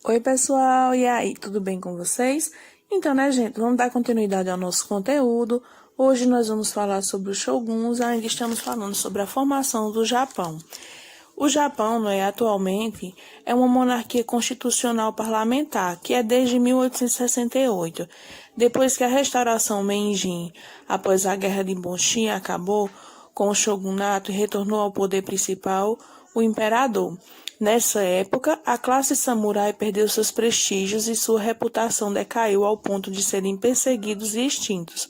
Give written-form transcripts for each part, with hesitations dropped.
Oi, pessoal, e aí, tudo bem com vocês? Então, né, gente, vamos dar continuidade ao nosso conteúdo. Hoje nós vamos falar sobre os shoguns, ainda estamos falando sobre a formação do Japão. O Japão, atualmente, é uma monarquia constitucional parlamentar, que é desde 1868. Depois que a restauração Meiji, após a Guerra de Boshin, acabou com o shogunato e retornou ao poder principal, o imperador. Nessa época, a classe samurai perdeu seus prestígios e sua reputação decaiu ao ponto de serem perseguidos e extintos.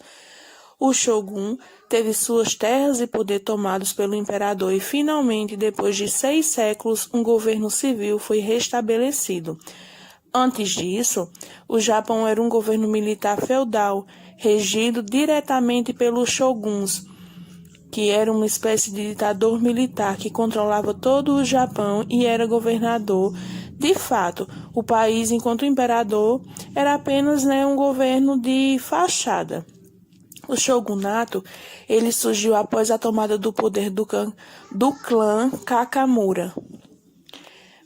O shogun teve suas terras e poder tomados pelo imperador e, finalmente, depois de 6 séculos, um governo civil foi restabelecido. Antes disso, o Japão era um governo militar feudal, regido diretamente pelos shoguns, que era uma espécie de ditador militar que controlava todo o Japão e era governador. De fato, o país, enquanto imperador, era apenas um governo de fachada. O shogunato ele surgiu após a tomada do poder do clã Kakamura.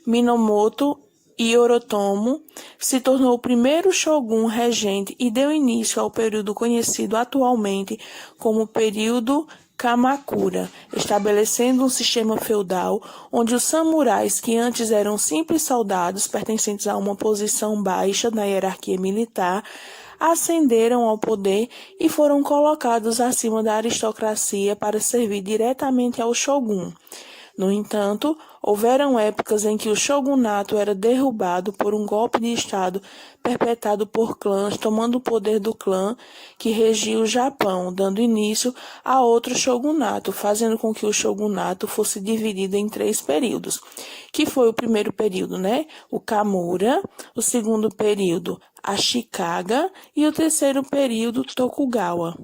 Minamoto Yoritomo se tornou o primeiro shogun regente e deu início ao período conhecido atualmente como período Kamakura, estabelecendo um sistema feudal onde os samurais, que antes eram simples soldados pertencentes a uma posição baixa na hierarquia militar, ascenderam ao poder e foram colocados acima da aristocracia para servir diretamente ao shogun. No entanto, houveram épocas em que o shogunato era derrubado por um golpe de estado perpetrado por clãs, tomando o poder do clã que regia o Japão, dando início a outro shogunato, fazendo com que o shogunato fosse dividido em 3 períodos, que foi o primeiro período, o Kamura, o segundo período, Ashikaga, e o terceiro período, Tokugawa.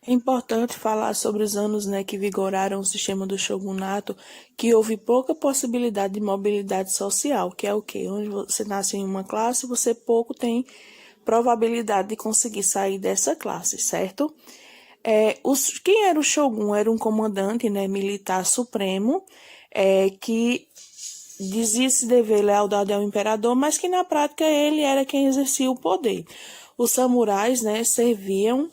É importante falar sobre os anos que vigoraram o sistema do shogunato, que houve pouca possibilidade de mobilidade social, que é o quê? Onde você nasce em uma classe, você pouco tem probabilidade de conseguir sair dessa classe, certo? Quem era o shogun? Era um comandante militar supremo, que dizia se dever lealdade ao imperador, mas que na prática ele era quem exercia o poder. Os samurais serviam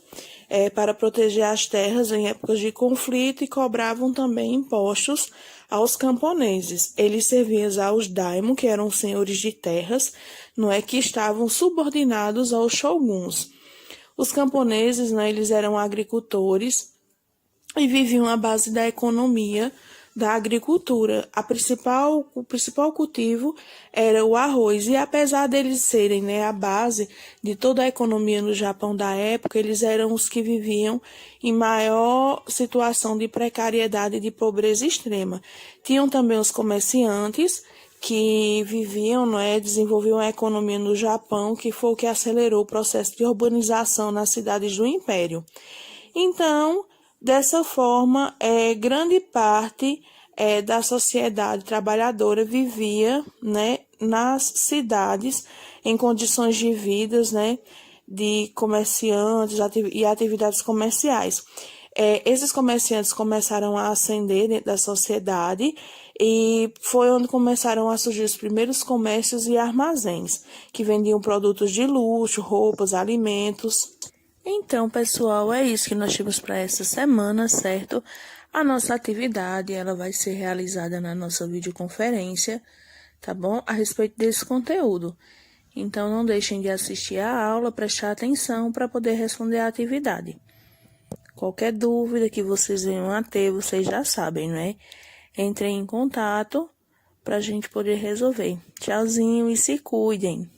para proteger as terras em épocas de conflito e cobravam também impostos aos camponeses. Eles serviam aos daimyo, que eram senhores de terras, que estavam subordinados aos shoguns. Os camponeses, eles eram agricultores e viviam à base da economia da agricultura. O principal cultivo era o arroz, e apesar deles serem a base de toda a economia no Japão da época, eles eram os que viviam em maior situação de precariedade e de pobreza extrema. Tinham também os comerciantes, que viviam, desenvolviam a economia no Japão, que foi o que acelerou o processo de urbanização nas cidades do Império. Então, dessa forma, grande parte da sociedade trabalhadora vivia nas cidades em condições de vida de comerciantes e atividades comerciais. Esses comerciantes começaram a ascender dentro da sociedade e foi onde começaram a surgir os primeiros comércios e armazéns, que vendiam produtos de luxo, roupas, alimentos. Então, pessoal, é isso que nós temos para essa semana, certo? A nossa atividade, ela vai ser realizada na nossa videoconferência, tá bom? A respeito desse conteúdo. Então, não deixem de assistir a aula, prestar atenção para poder responder a atividade. Qualquer dúvida que vocês venham a ter, vocês já sabem, Entrem em contato para a gente poder resolver. Tchauzinho e se cuidem!